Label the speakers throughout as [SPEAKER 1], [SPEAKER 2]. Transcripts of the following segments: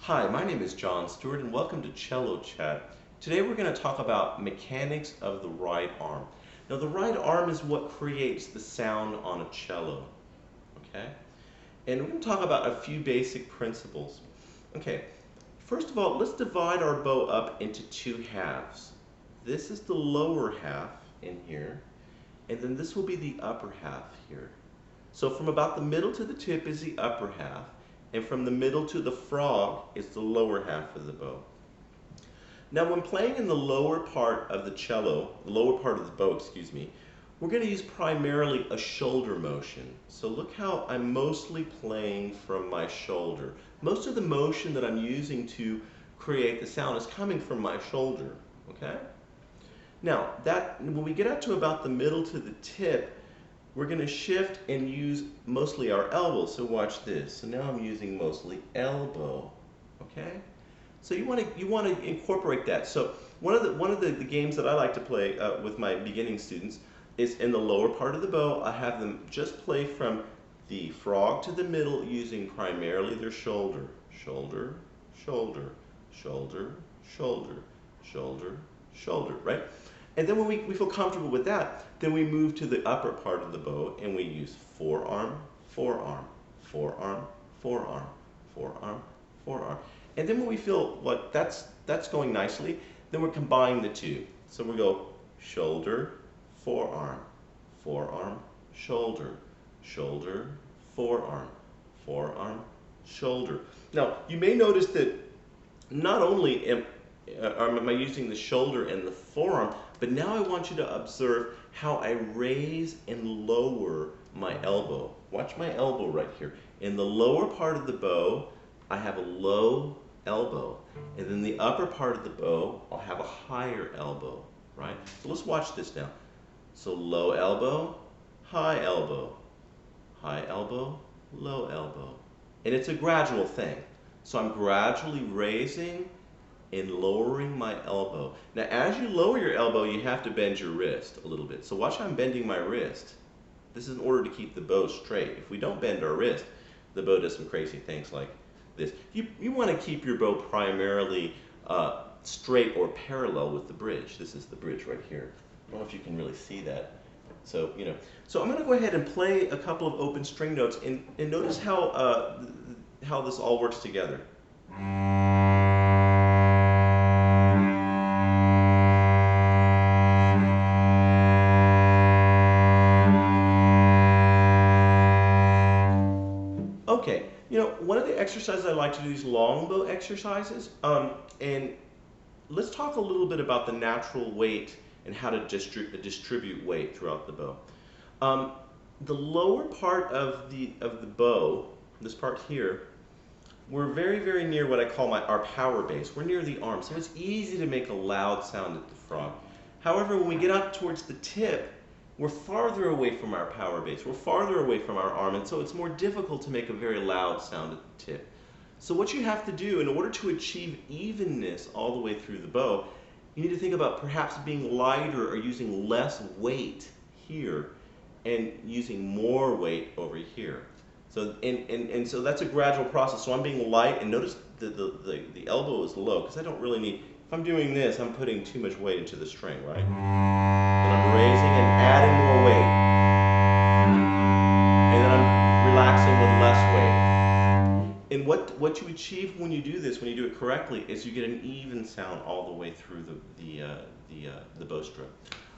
[SPEAKER 1] Hi, my name is John Stuart and welcome to Cello Chat. Today we're going to talk about mechanics of the right arm. Now the right arm is what creates the sound on a cello, okay? And we're going to talk about a few basic principles. Okay, first of all, let's divide our bow up into two halves. This is the lower half in here, and then this will be the upper half here. So from about the middle to the tip is the upper half, and from the middle to the frog is the lower half of the bow. Now when playing in the lower part of the cello, the lower part of the bow, excuse me, we're going to use primarily a shoulder motion. So look how I'm mostly playing from my shoulder. Most of the motion that I'm using to create the sound is coming from my shoulder, okay? Now, when we get up to about the middle to the tip, we're going to shift and use mostly our elbow. So watch this. So now I'm using mostly elbow. Okay? So you want to incorporate that. So one of the games that I like to play with my beginning students is in the lower part of the bow. I have them just play from the frog to the middle using primarily their shoulder. Shoulder, shoulder, shoulder, shoulder, shoulder, shoulder, right? And then when we feel comfortable with that, then we move to the upper part of the bow and we use forearm, forearm, forearm, forearm, forearm, forearm. And then when we feel what that's going nicely, then we're combining the two. So we go shoulder, forearm, forearm, shoulder, shoulder, forearm, forearm, shoulder. Now, you may notice that not only am I using the shoulder and the forearm, but now I want you to observe how I raise and lower my elbow. Watch my elbow right here. In the lower part of the bow, I have a low elbow. And then the upper part of the bow, I'll have a higher elbow, right? So let's watch this now. So low elbow, high elbow, high elbow, low elbow. And it's a gradual thing. So I'm gradually raising and lowering my elbow. Now as you lower your elbow, you have to bend your wrist a little bit. So watch how I'm bending my wrist. This is in order to keep the bow straight. If we don't bend our wrist, the bow does some crazy things like this. You want to keep your bow primarily straight or parallel with the bridge. This is the bridge right here. I don't know if you can really see that. So, so I'm going to go ahead and play a couple of open string notes and notice how this all works together. Okay, one of the exercises I like to do is long bow exercises, and let's talk a little bit about the natural weight and how to distribute weight throughout the bow. The lower part of the bow, this part here, we're very, very near what I call our power base. We're near the arm, so it's easy to make a loud sound at the frog. However, when we get up towards the tip, we're farther away from our power base. We're farther away from our arm, and so it's more difficult to make a very loud sound at the tip. So what you have to do in order to achieve evenness all the way through the bow, you need to think about perhaps being lighter or using less weight here and using more weight over here. So and so that's a gradual process. So I'm being light, and notice the elbow is low because I don't really need. If I'm doing this, I'm putting too much weight into the string, right? Then I'm raising and adding more weight, and then I'm relaxing with less weight. And what you achieve when you do this, when you do it correctly, is you get an even sound all the way through the bow stroke.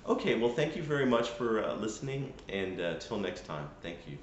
[SPEAKER 1] Okay, well, thank you very much for listening, and till next time, thank you.